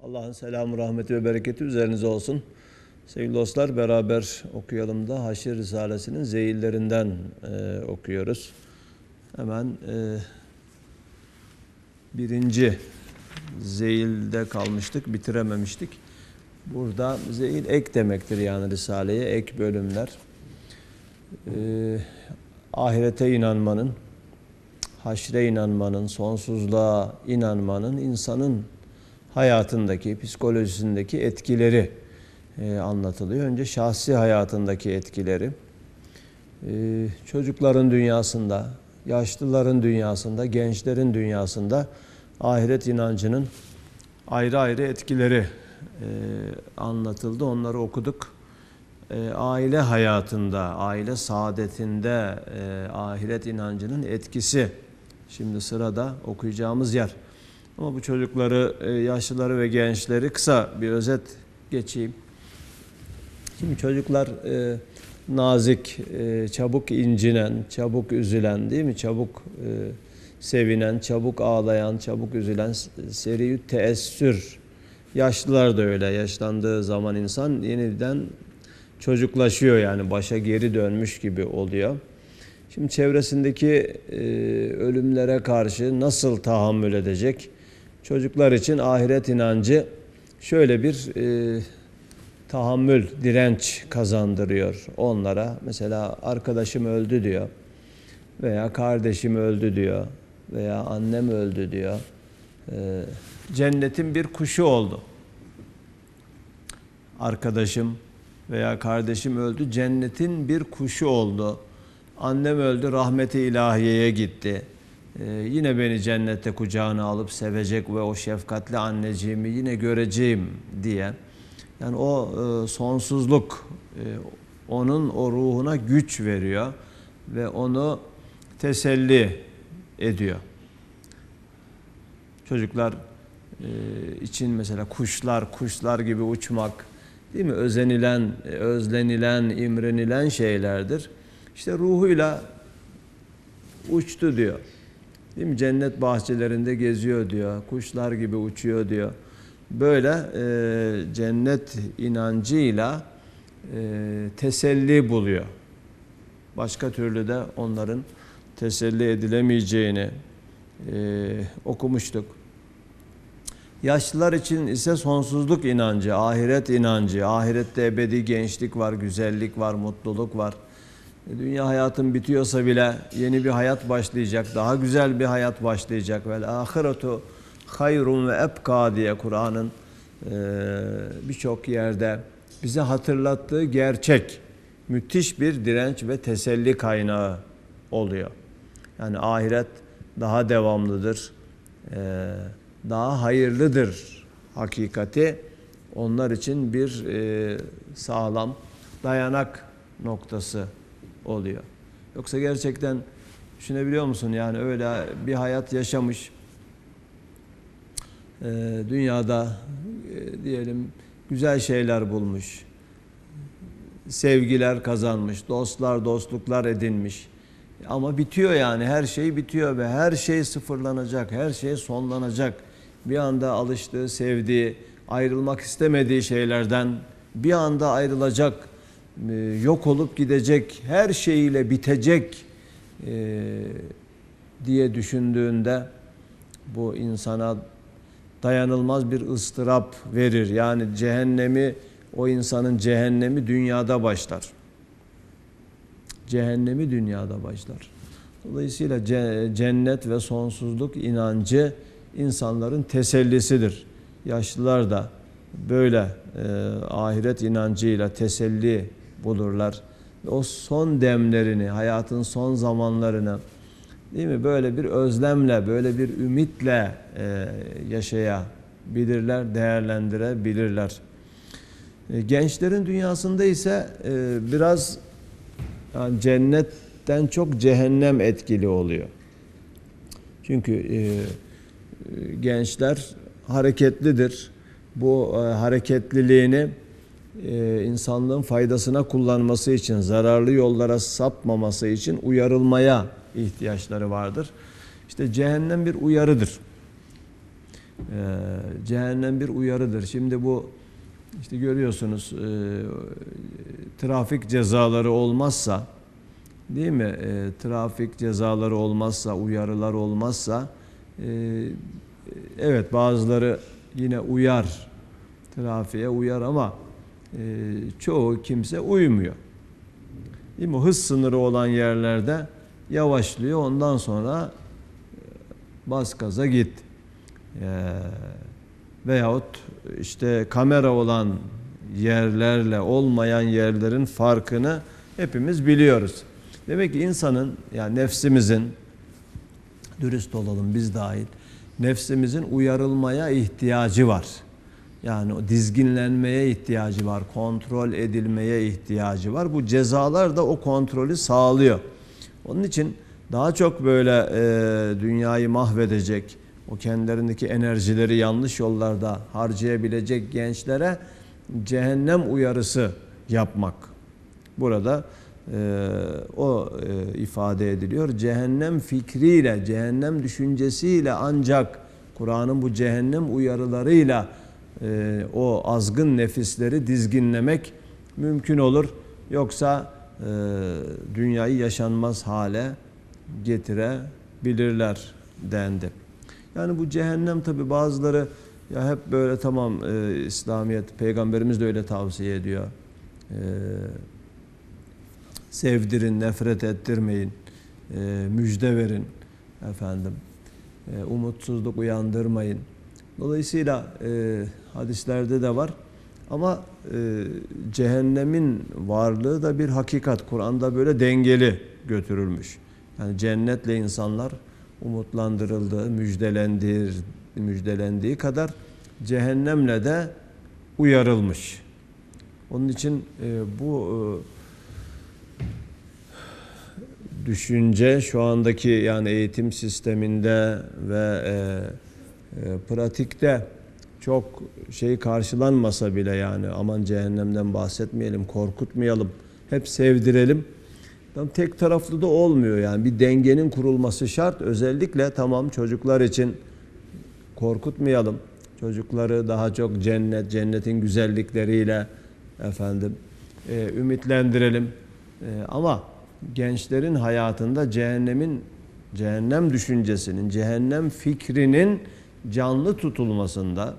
Allah'ın selamı, rahmeti ve bereketi üzerinize olsun. Sevgili dostlar, beraber okuyalım da Haşr Risalesi'nin zeyillerinden okuyoruz. Hemen birinci zeyilde kalmıştık, bitirememiştik. Burada zeyil ek demektir, yani Risale'ye ek bölümler. Ahirete inanmanın, haşre inanmanın, sonsuzluğa inanmanın insanın hayatındaki, psikolojisindeki etkileri anlatılıyor. Önce şahsi hayatındaki etkileri, çocukların dünyasında, yaşlıların dünyasında, gençlerin dünyasında ahiret inancının ayrı ayrı etkileri anlatıldı. Onları okuduk. Aile hayatında, aile saadetinde ahiret inancının etkisi. Şimdi sırada okuyacağımız yer. Ama bu çocukları, yaşlıları ve gençleri kısa bir özet geçeyim. Şimdi çocuklar nazik, çabuk incinen, çabuk üzülen, değil mi? Çabuk sevinen, çabuk ağlayan, çabuk üzülen, seri teessür. Yaşlılar da öyle. Yaşlandığı zaman insan yeniden çocuklaşıyor, yani başa geri dönmüş gibi oluyor. Şimdi çevresindeki ölümlere karşı nasıl tahammül edecek? Çocuklar için ahiret inancı şöyle bir tahammül, direnç kazandırıyor onlara. Mesela arkadaşım öldü diyor veya kardeşim öldü diyor veya annem öldü diyor. Cennetin bir kuşu oldu. Arkadaşım veya kardeşim öldü, cennetin bir kuşu oldu. Annem öldü, rahmeti ilahiyeye gitti. Yine beni cennette kucağına alıp sevecek ve o şefkatli anneciğimi yine göreceğim diye. Yani o sonsuzluk onun o ruhuna güç veriyor ve onu teselli ediyor. Çocuklar için mesela kuşlar gibi uçmak, değil mi? Özenilen, özlenilen, imrenilen şeylerdir. İşte ruhuyla uçtu diyor. Değil mi? Cennet bahçelerinde geziyor diyor. Kuşlar gibi uçuyor diyor. Böyle cennet inancıyla teselli buluyor. Başka türlü de onların teselli edilemeyeceğini okumuştuk. Yaşlılar için ise sonsuzluk inancı, ahiret inancı. Ahirette ebedi gençlik var, güzellik var, mutluluk var. Dünya hayatın bitiyorsa bile yeni bir hayat başlayacak, daha güzel bir hayat başlayacak. Vel ahiretu hayrun ve ebka diye Kur'an'ın birçok yerde bize hatırlattığı gerçek, müthiş bir direnç ve teselli kaynağı oluyor. Yani ahiret daha devamlıdır, daha hayırlıdır hakikati. Onlar için bir sağlam dayanak noktası oluyor. Yoksa gerçekten düşünebiliyor musun? Yani öyle bir hayat yaşamış, dünyada diyelim güzel şeyler bulmuş, sevgiler kazanmış, dostluklar edinmiş. Ama bitiyor, yani her şey bitiyor ve her şey sıfırlanacak, her şey sonlanacak. Bir anda alıştığı, sevdiği, ayrılmak istemediği şeylerden bir anda ayrılacak, yok olup gidecek, her şeyiyle bitecek diye düşündüğünde bu insana dayanılmaz bir ıstırap verir. Yani o insanın cehennemi dünyada başlar. Cehennemi dünyada başlar. Dolayısıyla cennet ve sonsuzluk inancı insanların tesellisidir. Yaşlılar da böyle ahiret inancıyla teselli bulurlar. O son demlerini, hayatın son zamanlarını, değil mi? Böyle bir özlemle, böyle bir ümitle yaşayabilirler, değerlendirebilirler. Gençlerin dünyasında ise biraz yani cennetten çok cehennem etkili oluyor. Çünkü gençler hareketlidir. Bu hareketliliğini insanlığın faydasına kullanması için, zararlı yollara sapmaması için uyarılmaya ihtiyaçları vardır. İşte cehennem bir uyarıdır. Cehennem bir uyarıdır. Şimdi bu işte görüyorsunuz trafik cezaları olmazsa, değil mi? Trafik cezaları olmazsa, uyarılar olmazsa, evet bazıları yine uyar, trafiğe uyar ama çoğu kimse uymuyor. Değil mi? Hız sınırı olan yerlerde yavaşlıyor. Ondan sonra bas gaza git. Veyahut işte kamera olan yerlerle olmayan yerlerin farkını hepimiz biliyoruz. Demek ki insanın, yani nefsimizin, dürüst olalım biz dahil, nefsimizin uyarılmaya ihtiyacı var. Yani o dizginlenmeye ihtiyacı var, kontrol edilmeye ihtiyacı var. Bu cezalar da o kontrolü sağlıyor. Onun için daha çok böyle dünyayı mahvedecek, o kendilerindeki enerjileri yanlış yollarda harcayabilecek gençlere cehennem uyarısı yapmak. Burada ifade ediliyor. Cehennem fikriyle, cehennem düşüncesiyle ancak Kur'an'ın bu cehennem uyarılarıyla o azgın nefisleri dizginlemek mümkün olur. Yoksa dünyayı yaşanmaz hale getirebilirler dendi. Yani bu cehennem tabi bazıları ya hep böyle tamam İslamiyet, Peygamberimiz de öyle tavsiye ediyor. Sevdirin, nefret ettirmeyin, müjde verin efendim. Umutsuzluk uyandırmayın. Dolayısıyla hadislerde de var. Ama cehennemin varlığı da bir hakikat. Kur'an'da böyle dengeli götürülmüş. Yani cennetle insanlar umutlandırıldığı, müjdelendiği kadar cehennemle de uyarılmış. Onun için bu düşünce şu andaki yani eğitim sisteminde ve pratikte çok karşılanmasa bile, yani aman cehennemden bahsetmeyelim, korkutmayalım, hep sevdirelim. Tek taraflı da olmuyor, yani bir dengenin kurulması şart. Özellikle tamam çocuklar için korkutmayalım. Çocukları daha çok cennetin güzellikleriyle efendim ümitlendirelim. Ama gençlerin hayatında cehennem düşüncesinin, cehennem fikrinin canlı tutulmasında,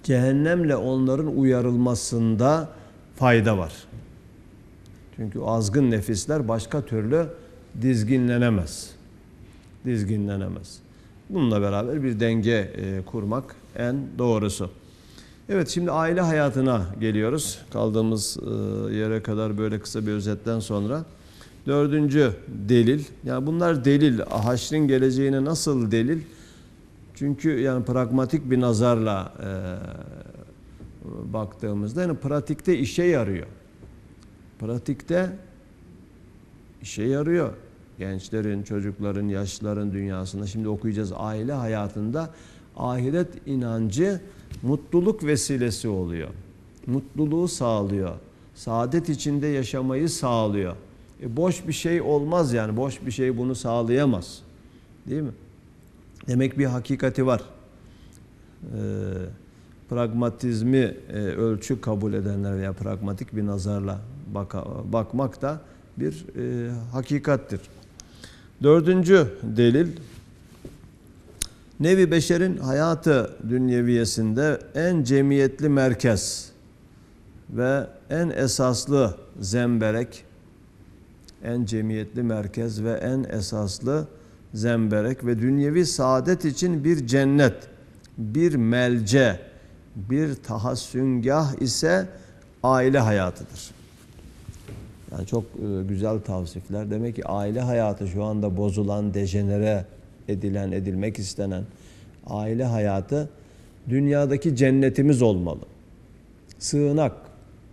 cehennemle onların uyarılmasında fayda var. Çünkü o azgın nefisler başka türlü dizginlenemez. Bununla beraber bir denge kurmak en doğrusu. Evet, şimdi aile hayatına geliyoruz. Kaldığımız yere kadar böyle kısa bir özetten sonra. 4. delil. Yani bunlar delil. Haşrin geleceğine nasıl delil? Çünkü yani pragmatik bir nazarla baktığımızda yani pratikte işe yarıyor. Gençlerin, çocukların, yaşlıların dünyasında şimdi okuyacağız, aile hayatında ahiret inancı mutluluk vesilesi oluyor. Mutluluğu sağlıyor. Saadet içinde yaşamayı sağlıyor. Boş bir şey olmaz yani. Boş bir şey bunu sağlayamaz. Değil mi? Demek bir hakikati var. Pragmatizmi ölçü kabul edenler veya pragmatik bir nazarla bakmak da bir hakikattir. 4. delil, nevi beşerin hayatı dünyeviyesinde en cemiyetli merkez ve en esaslı zemberek, ve dünyevi saadet için bir cennet, bir melce, bir tahassüngah ise aile hayatıdır. Yani çok güzel tavsifler. Demek ki aile hayatı şu anda bozulan, dejenere edilmek istenen aile hayatı dünyadaki cennetimiz olmalı. Sığınak.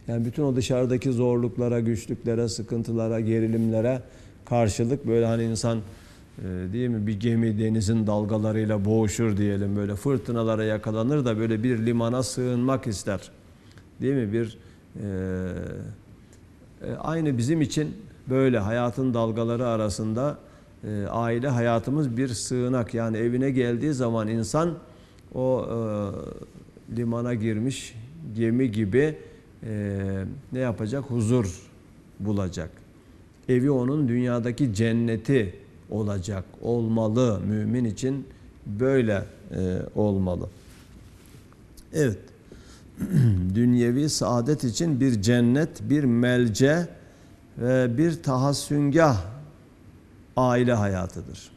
Yani bütün o dışarıdaki zorluklara, güçlüklere, sıkıntılara, gerilimlere karşılık böyle hani insan değil mi bir gemi denizin dalgalarıyla boğuşur diyelim, böyle fırtınalara yakalanır da böyle bir limana sığınmak ister. Değil mi? Aynı bizim için böyle hayatın dalgaları arasında aile hayatımız bir sığınak. Yani evine geldiği zaman insan o limana girmiş gemi gibi ne yapacak? Huzur bulacak. Evi onun dünyadaki cenneti olacak, olmalı. Mümin için böyle olmalı. Evet, dünyevi saadet için bir cennet, bir melce ve bir tahassüngah aile hayatıdır.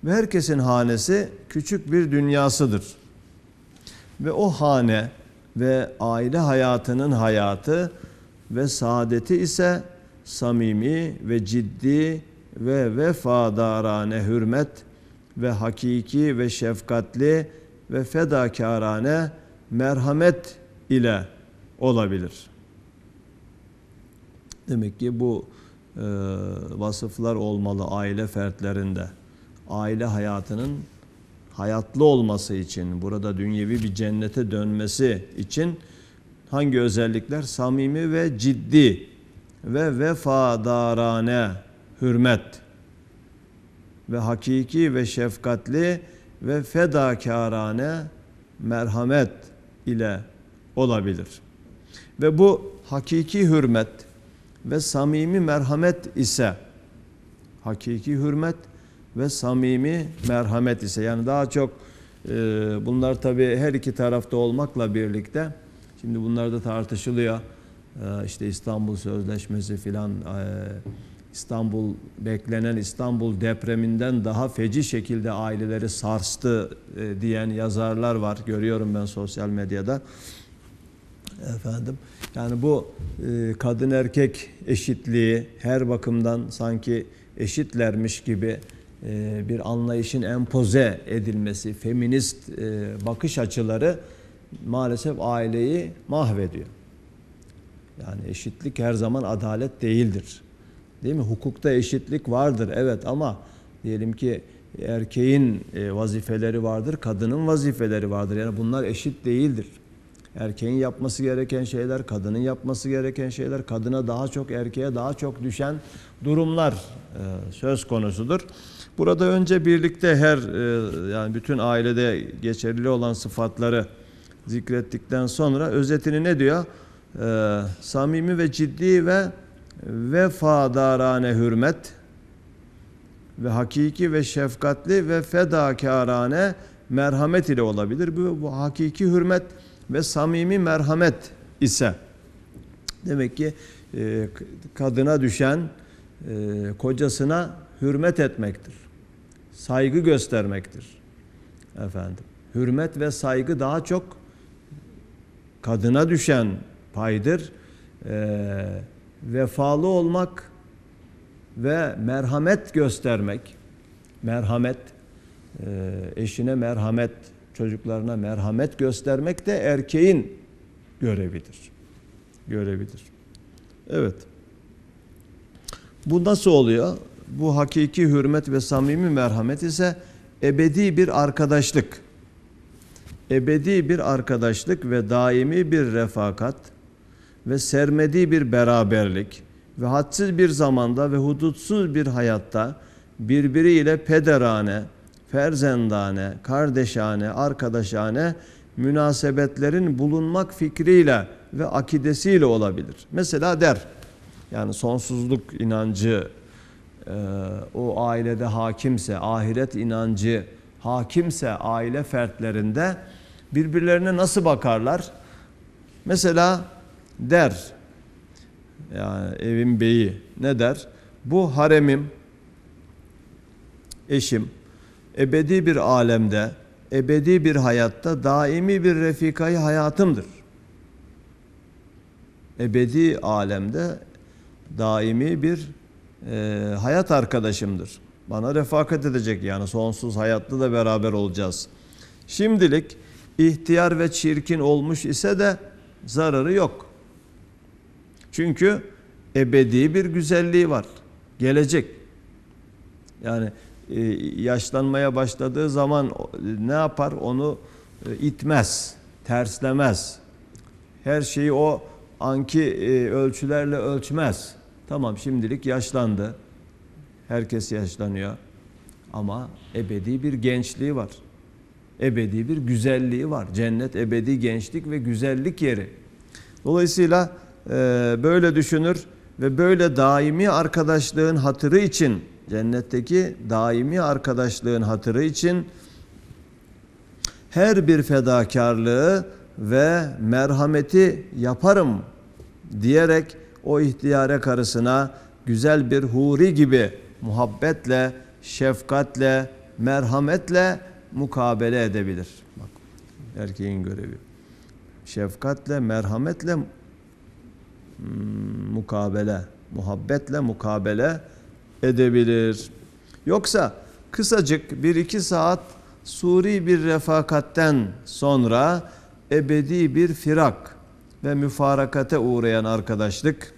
Ve herkesin hanesi küçük bir dünyasıdır. Ve o hane ve aile hayatının hayatı ve saadeti ise samimi ve ciddi ve vefadarane hürmet ve hakiki ve şefkatli ve fedakârane merhamet ile olabilir. Demek ki bu vasıflar olmalı aile fertlerinde. Aile hayatının hayatlı olması için, burada dünyevi bir cennete dönmesi için hangi özellikler? Samimi ve ciddi ve vefadarane hürmet ve hakiki ve şefkatli ve fedakârane merhamet ile olabilir. Ve bu hakiki hürmet ve samimi merhamet ise hakiki hürmet ve samimi merhamet ise yani daha çok bunlar tabii her iki tarafta olmakla birlikte şimdi bunlar da tartışılıyor. İşte İstanbul Sözleşmesi filan beklenen İstanbul depreminden daha feci şekilde aileleri sarstı diyen yazarlar var. Görüyorum ben sosyal medyada. Efendim yani bu kadın erkek eşitliği her bakımdan sanki eşitlermiş gibi bir anlayışın empoze edilmesi, feminist bakış açıları maalesef aileyi mahvediyor. Yani eşitlik her zaman adalet değildir. Değil mi? Hukukta eşitlik vardır evet ama diyelim ki erkeğin vazifeleri vardır, kadının vazifeleri vardır. Yani bunlar eşit değildir. Erkeğin yapması gereken şeyler, kadının yapması gereken şeyler, kadına daha çok, erkeğe daha çok düşen durumlar söz konusudur. Burada önce birlikte yani bütün ailede geçerli olan sıfatları zikrettikten sonra özetini ne diyor? Samimi ve ciddi ve vefadarane hürmet ve hakiki ve şefkatli ve fedakârane merhamet ile olabilir. Bu hakiki hürmet ve samimi merhamet ise demek ki kadına düşen kocasına hürmet etmektir. Saygı göstermektir. Efendim, hürmet ve saygı daha çok kadına düşen paydır. Vefalı olmak ve merhamet göstermek, merhamet, eşine merhamet, çocuklarına merhamet göstermek de erkeğin görevidir. Görevidir. Evet. Bu nasıl oluyor? Bu hakiki hürmet ve samimi merhamet ise ebedi bir arkadaşlık. Ebedi bir arkadaşlık ve daimi bir refakat ve sermedi bir beraberlik ve hadsiz bir zamanda ve hudutsuz bir hayatta birbiriyle pederane, ferzendane, kardeşane, arkadaşane münasebetlerin bulunmak fikriyle ve akidesiyle olabilir. Mesela der, yani sonsuzluk inancı o ailede hakimse, ahiret inancı hakimse aile fertlerinde birbirlerine nasıl bakarlar? Mesela der, yani evin beyi ne der? Bu haremim, eşim, ebedi bir alemde, ebedi bir hayatta daimi bir refikayı hayatımdır. Ebedi alemde daimi bir hayat arkadaşımdır. Bana refakat edecek yani sonsuz hayatta da beraber olacağız. Şimdilik ihtiyar ve çirkin olmuş ise de zararı yok. Çünkü ebedi bir güzelliği var. Gelecek. Yani yaşlanmaya başladığı zaman ne yapar? Onu itmez, terslemez. Her şeyi o anki ölçülerle ölçmez. Tamam şimdilik yaşlandı. Herkes yaşlanıyor. Ama ebedi bir gençliği var. Ebedi bir güzelliği var. Cennet ebedi gençlik ve güzellik yeri. Dolayısıyla böyle düşünür ve böyle daimi arkadaşlığın hatırı için, cennetteki daimi arkadaşlığın hatırı için her bir fedakarlığı ve merhameti yaparım diyerek o ihtiyare karısına güzel bir huri gibi muhabbetle, şefkatle, merhametle mukabele edebilir. Bak, erkeğin görevi. Şefkatle, merhametle mukabele, muhabbetle mukabele edebilir. Yoksa kısacık 1-2 saat suri bir refakatten sonra ebedi bir firak ve müfarakate uğrayan arkadaşlık,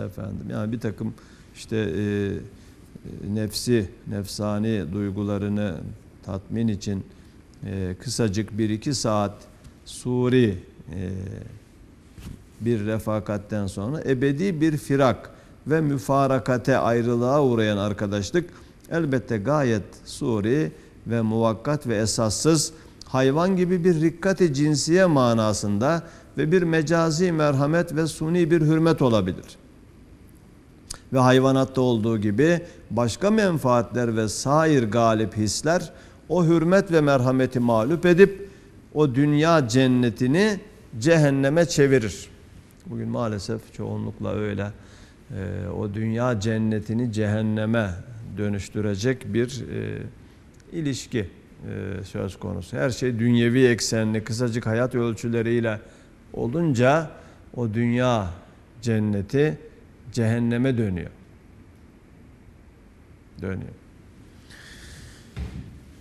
efendim, yani bir takım işte nefsani duygularını tatmin için kısacık 1-2 saat suri bir refakatten sonra ebedi bir firak ve müfarakate, ayrılığa uğrayan arkadaşlık elbette gayet suri ve muvakkat ve esassız, hayvan gibi bir rikkat-i cinsiye manasında ve bir mecazi merhamet ve suni bir hürmet olabilir. Ve hayvanatta olduğu gibi başka menfaatler ve sair galip hisler o hürmet ve merhameti mağlup edip o dünya cennetini cehenneme çevirir. Bugün maalesef çoğunlukla öyle. O dünya cennetini cehenneme dönüştürecek bir ilişki söz konusu. Her şey dünyevi eksenli, kısacık hayat ölçüleriyle olunca o dünya cenneti cehenneme dönüyor.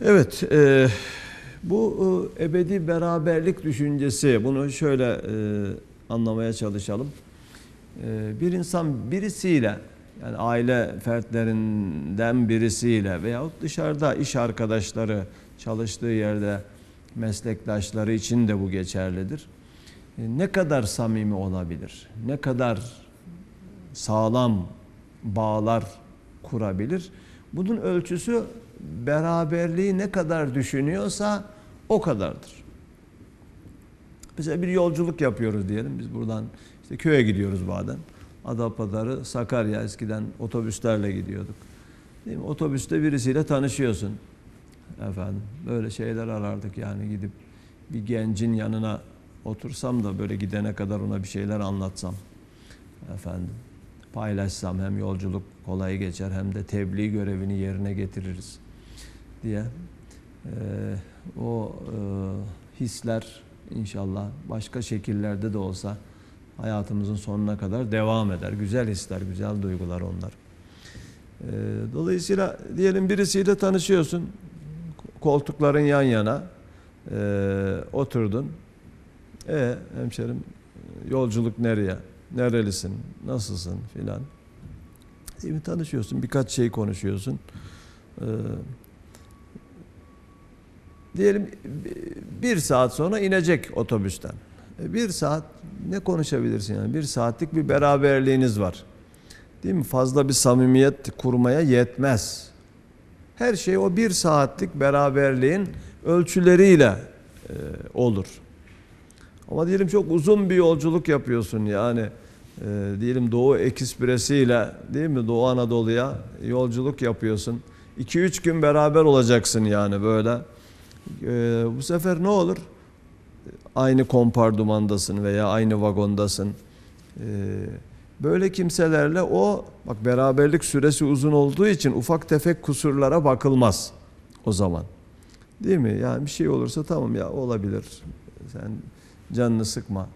Evet, bu ebedi beraberlik düşüncesi, bunu şöyle anlamaya çalışalım. Bir insan birisiyle, yani aile fertlerinden birisiyle veyahut dışarıda iş arkadaşları, çalıştığı yerde meslektaşları için de bu geçerlidir. Ne kadar samimi olabilir? Ne kadar sağlam bağlar kurabilir? Bunun ölçüsü beraberliği ne kadar düşünüyorsa o kadardır. Mesela bir yolculuk yapıyoruz diyelim. Biz buradan işte köye gidiyoruz bazen. Adapazarı, Sakarya, eskiden otobüslerle gidiyorduk. Değil mi? Otobüste birisiyle tanışıyorsun. Efendim, böyle şeyler arardık yani, gidip bir gencin yanına otursam da böyle gidene kadar ona bir şeyler anlatsam. Efendim, paylaşsam, hem yolculuk kolay geçer hem de tebliğ görevini yerine getiririz diye. Hisler inşallah başka şekillerde de olsa hayatımızın sonuna kadar devam eder. Güzel hisler, güzel duygular onlar. Dolayısıyla diyelim birisiyle tanışıyorsun. Koltukların yan yana oturdun. Hemşerim, yolculuk nereye? Nerelisin? Nasılsın? Filan. Tanışıyorsun. Birkaç şey konuşuyorsun. Diyelim 1 saat sonra inecek otobüsten. 1 saat ne konuşabilirsin yani? 1 saatlik bir beraberliğiniz var. Değil mi? Fazla bir samimiyet kurmaya yetmez. Her şey o 1 saatlik beraberliğin ölçüleriyle olur. Ama diyelim çok uzun bir yolculuk yapıyorsun yani. Diyelim Doğu Ekspresi ile, değil mi, Doğu Anadolu'ya yolculuk yapıyorsun. 2-3 gün beraber olacaksın yani böyle. Bu sefer ne olur? Aynı kompardumandasın veya aynı vagondasın. Böyle kimselerle bak, beraberlik süresi uzun olduğu için ufak tefek kusurlara bakılmaz o zaman. Değil mi? Yani bir şey olursa tamam ya, olabilir. Sen canını sıkma.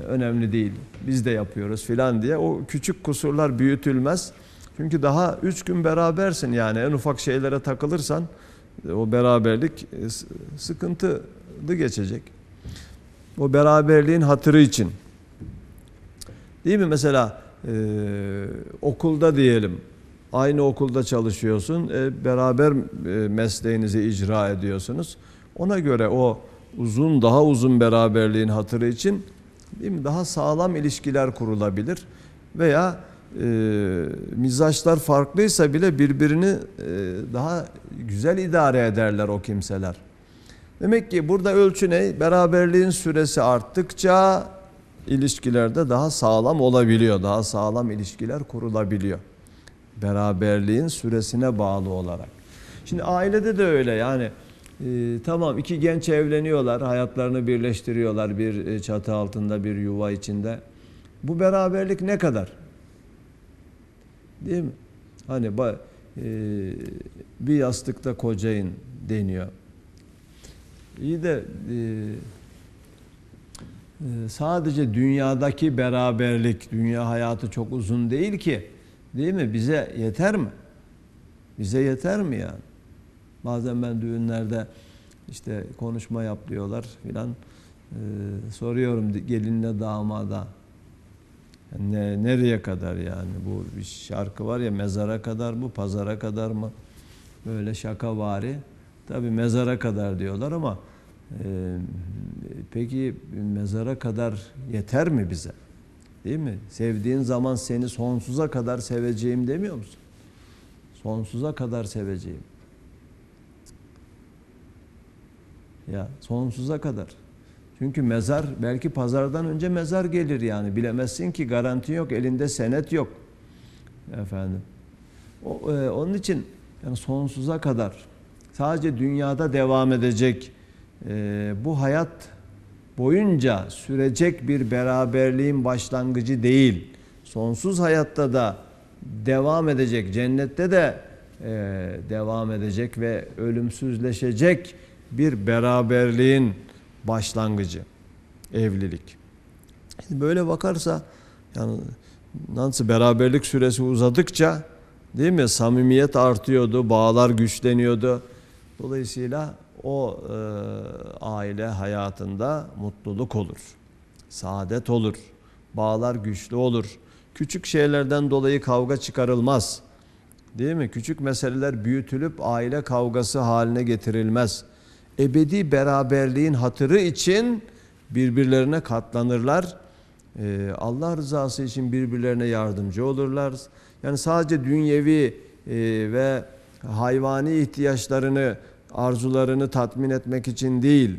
Önemli değil. Biz de yapıyoruz filan diye o küçük kusurlar büyütülmez. Çünkü daha 3 gün berabersin yani, en ufak şeylere takılırsan o beraberlik sıkıntılı geçecek. O beraberliğin hatırı için. Değil mi? Mesela okulda diyelim, aynı okulda çalışıyorsun, beraber mesleğinizi icra ediyorsunuz. Ona göre o daha uzun beraberliğin hatırı için, değil mi, daha sağlam ilişkiler kurulabilir. Veya mizaçlar farklıysa bile birbirini daha güzel idare ederler o kimseler. Demek ki burada ölçü ne? Beraberliğin süresi arttıkça ilişkilerde daha sağlam olabiliyor. Daha sağlam ilişkiler kurulabiliyor. Beraberliğin süresine bağlı olarak. Şimdi ailede de öyle yani. Tamam, iki genç evleniyorlar, hayatlarını birleştiriyorlar bir çatı altında, bir yuva içinde. Bu beraberlik ne kadar? Değil mi? Hani bir yastıkta kocayın deniyor. İyi de sadece dünyadaki beraberlik, dünya hayatı çok uzun değil ki. Değil mi? Bize yeter mi? Bize yeter mi yani? Bazen ben düğünlerde işte konuşma yapıyorlar filan. Soruyorum gelinle damada. Yani nereye kadar yani? Bu bir şarkı var ya, mezara kadar mı, pazara kadar mı? Böyle şakavari. Tabii mezara kadar diyorlar ama peki mezara kadar yeter mi bize? Değil mi? Sevdiğin zaman seni sonsuza kadar seveceğim demiyor musun? Sonsuza kadar seveceğim. Ya sonsuza kadar. Çünkü mezar, belki pazardan önce mezar gelir yani. Bilemezsin ki, garanti yok, elinde senet yok. Efendim. Onun için yani sonsuza kadar sadece dünyada devam edecek, bu hayat boyunca sürecek bir beraberliğin başlangıcı değil. Sonsuz hayatta da devam edecek, cennette de devam edecek ve ölümsüzleşecek bir beraberliğin başlangıcı, evlilik. Böyle bakarsa yani nasıl beraberlik süresi uzadıkça, değil mi, samimiyet artıyordu, bağlar güçleniyordu. Dolayısıyla o aile hayatında mutluluk olur, saadet olur, bağlar güçlü olur. Küçük şeylerden dolayı kavga çıkarılmaz. Değil mi? Küçük meseleler büyütülüp aile kavgası haline getirilmez. Ebedi beraberliğin hatırı için birbirlerine katlanırlar. Allah rızası için birbirlerine yardımcı olurlar. Yani sadece dünyevi ve hayvani ihtiyaçlarını, arzularını tatmin etmek için değil,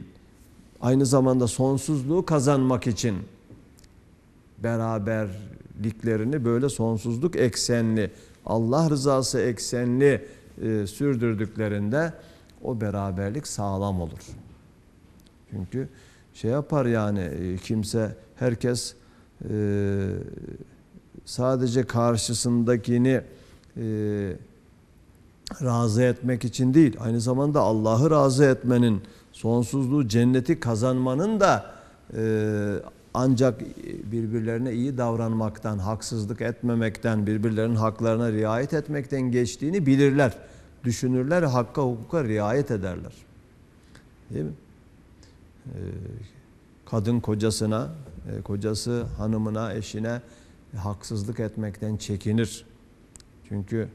aynı zamanda sonsuzluğu kazanmak için beraberliklerini böyle sonsuzluk eksenli, Allah rızası eksenli sürdürdüklerinde o beraberlik sağlam olur. Çünkü şey yapar yani, herkes sadece karşısındakini razı etmek için değil, aynı zamanda Allah'ı razı etmenin, sonsuzluğu, cenneti kazanmanın da ancak birbirlerine iyi davranmaktan, haksızlık etmemekten, birbirlerinin haklarına riayet etmekten geçtiğini bilirler. Düşünürler, hakka, hukuka riayet ederler. Değil mi? Kadın kocasına, kocası hanımına, eşine haksızlık etmekten çekinir. Çünkü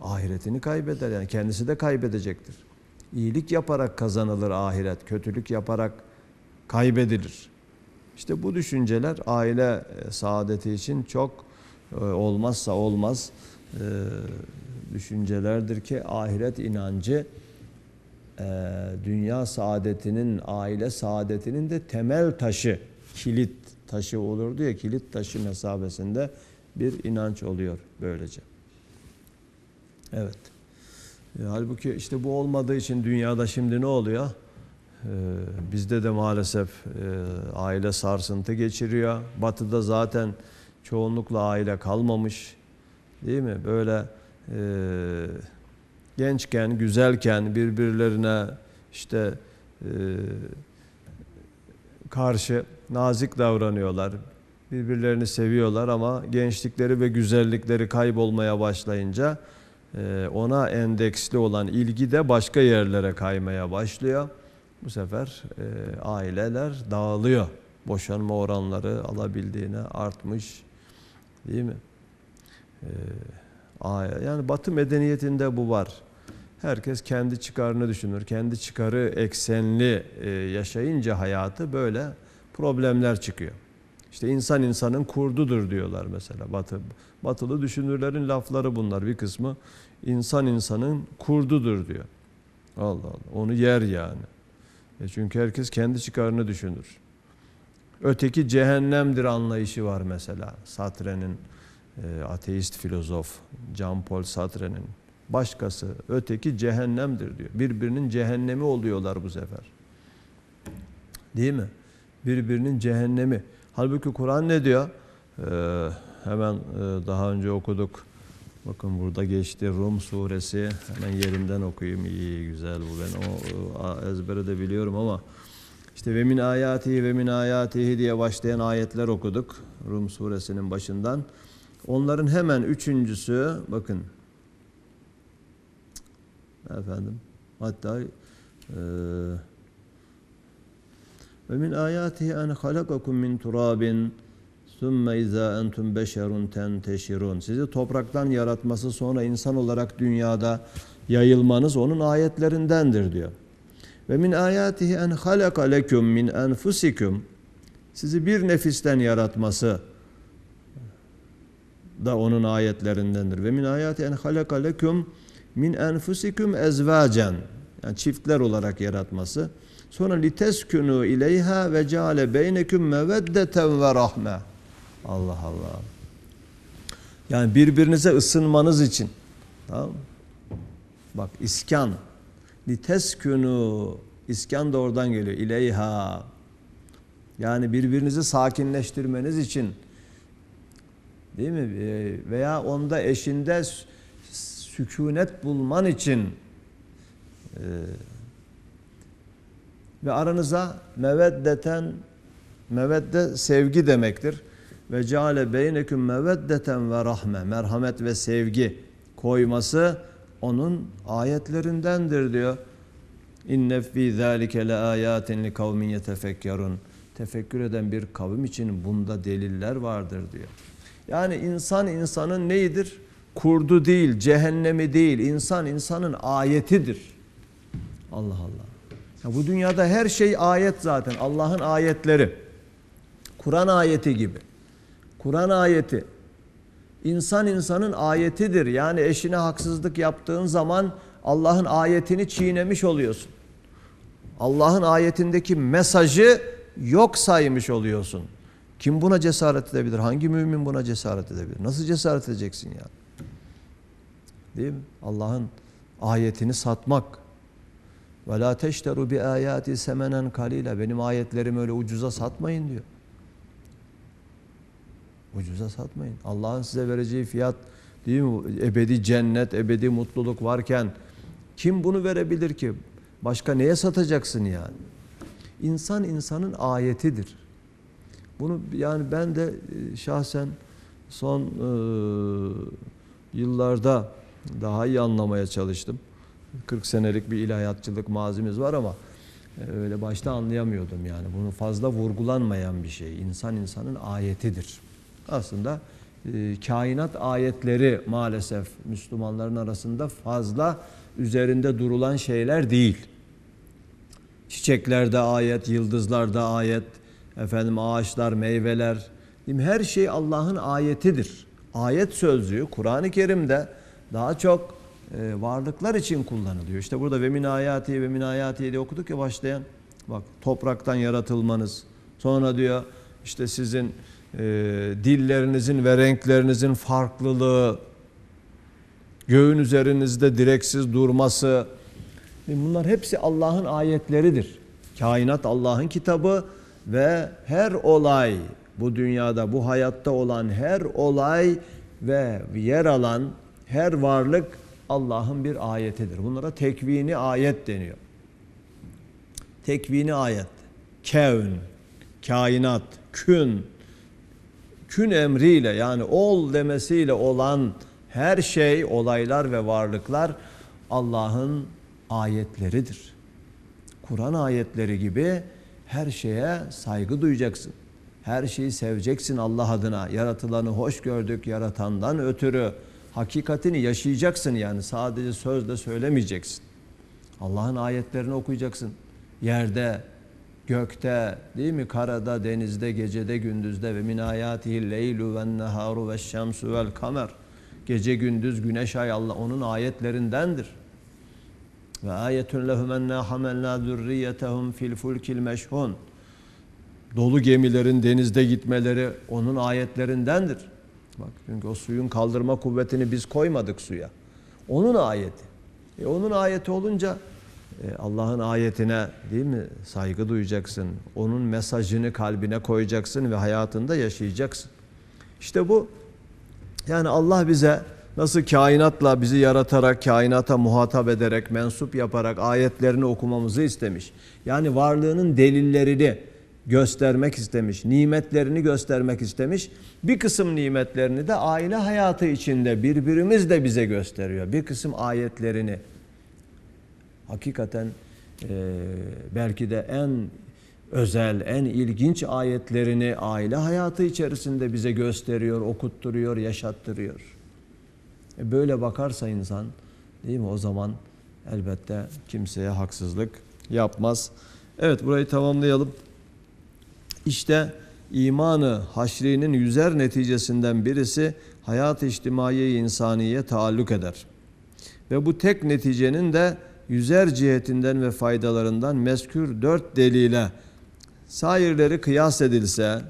ahiretini kaybeder, yani kendisi de kaybedecektir. İyilik yaparak kazanılır ahiret, kötülük yaparak kaybedilir. İşte bu düşünceler aile saadeti için çok olmazsa olmaz düşüncelerdir ki ahiret inancı dünya saadetinin, aile saadetinin de temel taşı, kilit taşı olurdu ya, kilit taşı mesabesinde bir inanç oluyor böylece. Evet. Halbuki işte bu olmadığı için dünyada şimdi ne oluyor? Bizde de maalesef aile sarsıntı geçiriyor. Batı'da zaten çoğunlukla aile kalmamış. Değil mi? Böyle gençken, güzelken birbirlerine işte karşı nazik davranıyorlar. Birbirlerini seviyorlar ama gençlikleri ve güzellikleri kaybolmaya başlayınca ona endeksli olan ilgi de başka yerlere kaymaya başlıyor. Bu sefer aileler dağılıyor. Boşanma oranları alabildiğine artmış. Değil mi? Yani Batı medeniyetinde bu var. Herkes kendi çıkarını düşünür. Kendi çıkarı eksenli yaşayınca hayatı böyle problemler çıkıyor. İşte insan insanın kurdudur diyorlar mesela. Batılı düşünürlerin lafları bunlar. Bir kısmı insan insanın kurdudur diyor. Allah Allah. Onu yer yani. Çünkü herkes kendi çıkarını düşünür. Öteki cehennemdir anlayışı var mesela. Sartre'nin, ateist filozof Jean-Paul Sartre'nin. Başkası, öteki cehennemdir diyor. Birbirinin cehennemi oluyorlar bu sefer. Değil mi? Birbirinin cehennemi. Halbuki Kur'an ne diyor? Hemen daha önce okuduk. Bakın burada geçti Rum suresi. Hemen yerinden okuyayım. İyi, güzel bu. Ben o ezbere de biliyorum ama işte ve min ayatihi diye başlayan ayetler okuduk. Rum suresinin başından. Onların hemen üçüncüsü bakın. Efendim. Hatta ve min ayatihi en halakakum min turabin sümme izâ entum beşerun tenteşirun. Sizi topraktan yaratması, sonra insan olarak dünyada yayılmanız onun ayetlerindendir diyor. Ve min ayatihi en halaka lekum min enfusikum. Sizi bir nefisten yaratması da onun ayetlerindendir. Ve min ayatihi en halaka lekum min enfusikum ezvacen. Yani çiftler olarak yaratması. Sonra liteskunu ileyha ve ceale beynekum meveddeten ve rahme. Allah Allah. Yani birbirinize ısınmanız için. Tamam mı? Bak iskan. Liteskunu. İskan da oradan geliyor. İleyha. Yani birbirinizi sakinleştirmeniz için. Değil mi? Veya onda eşinde sükunet bulman için. Ve aranıza mevedde sevgi demektir. Ve ceale beyneküm meveddeten ve rahme, merhamet ve sevgi koyması onun ayetlerindendir diyor. İnne fî zâlike le âyâtin li kavmin yetefekkerun. Tefekkür eden bir kavim için bunda deliller vardır diyor. Yani insan insanın neyidir? Kurdu değil, cehennemi değil. İnsan insanın ayetidir. Allah Allah. Ya bu dünyada her şey ayet zaten. Allah'ın ayetleri. Kur'an ayeti gibi. Kur'an ayeti. İnsan insanın ayetidir. Yani eşine haksızlık yaptığın zaman Allah'ın ayetini çiğnemiş oluyorsun. Allah'ın ayetindeki mesajı yok saymış oluyorsun. Kim buna cesaret edebilir? Hangi mümin buna cesaret edebilir? Nasıl cesaret edeceksin ya? Değil mi? Allah'ın ayetini satmak. Ve la teşteru bi ayati semenen kalila. Benim ayetlerimi öyle ucuza satmayın diyor. Ucuza satmayın. Allah'ın size vereceği fiyat, değil mi? Ebedi cennet, ebedi mutluluk varken kim bunu verebilir ki? Başka neye satacaksın yani? İnsan insanın ayetidir. Bunu yani ben de şahsen son yıllarda daha iyi anlamaya çalıştım. 40 senelik bir ilahiyatçılık mazimiz var ama öyle başta anlayamıyordum yani. Bunu fazla vurgulanmayan bir şey. İnsan insanın ayetidir. Aslında kainat ayetleri maalesef Müslümanların arasında fazla üzerinde durulan şeyler değil. Çiçeklerde ayet, yıldızlarda ayet, efendim ağaçlar, meyveler, değil mi? Her şey Allah'ın ayetidir. Ayet sözlüğü Kur'an-ı Kerim'de daha çok varlıklar için kullanılıyor. İşte burada ve min ayati diye okuduk ya başlayan. Bak topraktan yaratılmanız. Sonra diyor işte sizin dillerinizin ve renklerinizin farklılığı, göğün üzerinizde direksiz durması. Bunlar hepsi Allah'ın ayetleridir. Kainat Allah'ın kitabı ve her olay, bu dünyada, bu hayatta olan her olay ve yer alan her varlık Allah'ın bir ayetidir. Bunlara tekvini ayet deniyor. Tekvini ayet. Kevn, kainat, kün emriyle yani ol demesiyle olan her şey, olaylar ve varlıklar Allah'ın ayetleridir. Kur'an ayetleri gibi her şeye saygı duyacaksın. Her şeyi seveceksin Allah adına. Yaratılanı hoş gördük, yaratandan ötürü. Hakikatini yaşayacaksın yani. Sadece sözle söylemeyeceksin. Allah'ın ayetlerini okuyacaksın. Yerde, gökte, değil mi? Karada, denizde, gecede, gündüzde ve min ayatihi leylu ven neharu ve şemsu vel kamer. Gece gündüz güneş ay Allah onun ayetlerindendir. Ve ayetun lehum enna hamelna zurriyetehum fil fulkil meşhun. Dolu gemilerin denizde gitmeleri onun ayetlerindendir. Bak çünkü o suyun kaldırma kuvvetini biz koymadık suya. Onun ayeti. Onun ayeti olunca Allah'ın ayetine, değil mi, saygı duyacaksın. Onun mesajını kalbine koyacaksın ve hayatında yaşayacaksın. İşte bu, yani Allah bize nasıl kainatla bizi yaratarak, kainata muhatap ederek, mensup yaparak ayetlerini okumamızı istemiş. Yani varlığının delillerini göstermek istemiş, nimetlerini göstermek istemiş. Bir kısım nimetlerini de aile hayatı içinde birbirimiz de bize gösteriyor. Bir kısım ayetlerini. Hakikaten belki de en özel, en ilginç ayetlerini aile hayatı içerisinde bize gösteriyor, okutturuyor, yaşattırıyor. Böyle bakarsa insan, değil mi, o zaman elbette kimseye haksızlık yapmaz. Evet, burayı tamamlayalım. İşte imanı haşrinin yüzer neticesinden birisi hayat-ı içtimai insaniye taalluk eder. Ve bu tek neticenin de yüzer cihetinden ve faydalarından mezkür 4 delile sairleri kıyas edilse,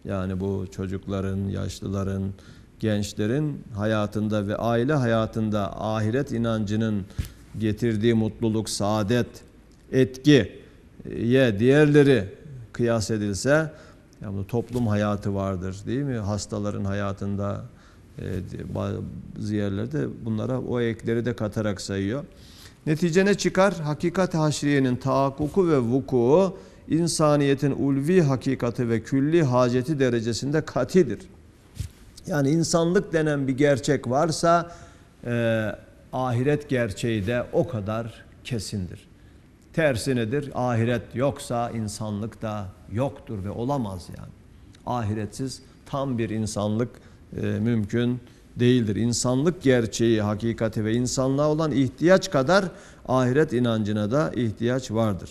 yani bu çocukların, yaşlıların, gençlerin hayatında ve aile hayatında ahiret inancının getirdiği mutluluk, saadet, etkiye diğerleri kıyas edilse, yani toplum hayatı vardır, değil mi? Hastaların hayatında, bazı yerlerde bunlara o ekleri de katarak sayıyor. Netice ne çıkar? Hakikat-i haşriyenin tahakkuku ve vuku insaniyetin ulvi hakikati ve külli haceti derecesinde katidir. Yani insanlık denen bir gerçek varsa ahiret gerçeği de o kadar kesindir. Tersi nedir? Ahiret yoksa insanlık da yoktur ve olamaz yani. Ahiretsiz tam bir insanlık mümkün değildir. İnsanlık gerçeği, hakikati ve insanlığa olan ihtiyaç kadar ahiret inancına da ihtiyaç vardır.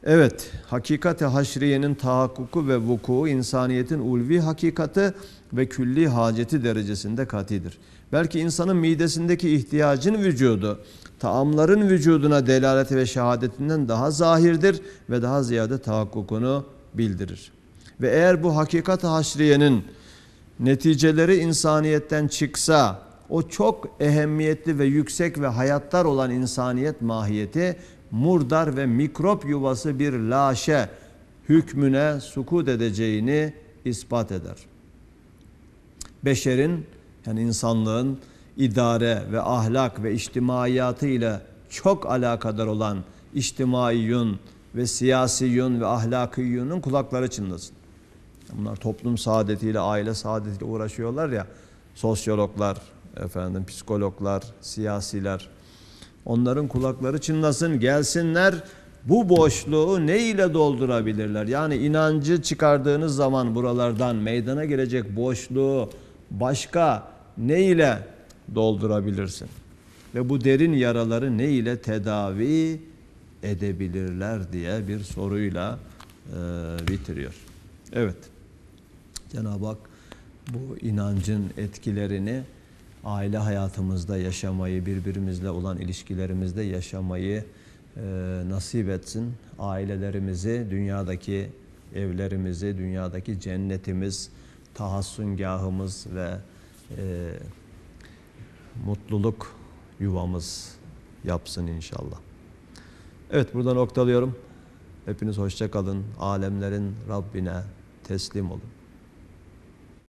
Evet, hakikat-i haşriyenin tahakkuku ve vuku insaniyetin ulvi hakikati ve külli haceti derecesinde katidir. Belki insanın midesindeki ihtiyacın vücudu, taamların vücuduna delaleti ve şehadetinden daha zahirdir ve daha ziyade tahakkukunu bildirir. Ve eğer bu hakikat-i haşriyenin neticeleri insaniyetten çıksa, o çok ehemmiyetli ve yüksek ve hayattar olan insaniyet mahiyeti, murdar ve mikrop yuvası bir laşe hükmüne sukut edeceğini ispat eder. Beşerin, yani insanlığın idare ve ahlak ve içtimaiyatı ile çok alakadar olan içtimaiyyun ve siyasiyyun ve ahlakiyyunun kulakları çınlasın. Bunlar toplum saadetiyle, aile saadetiyle uğraşıyorlar ya, sosyologlar, psikologlar, siyasiler. Onların kulakları çınlasın, gelsinler, bu boşluğu ne ile doldurabilirler? Yani inancı çıkardığınız zaman buralardan meydana gelecek boşluğu başka ne ile doldurabilirsin? Ve bu derin yaraları ne ile tedavi edebilirler diye bir soruyla bitiriyor. Evet, Cenab-ı Hak bu inancın etkilerini aile hayatımızda yaşamayı, birbirimizle olan ilişkilerimizde yaşamayı nasip etsin. Ailelerimizi, dünyadaki evlerimizi, dünyadaki cennetimiz, tahassüngahımız ve mutluluk yuvamız yapsın inşallah. Evet, burada noktalıyorum. Hepiniz hoşça kalın. Alemlerin Rabbine teslim olun.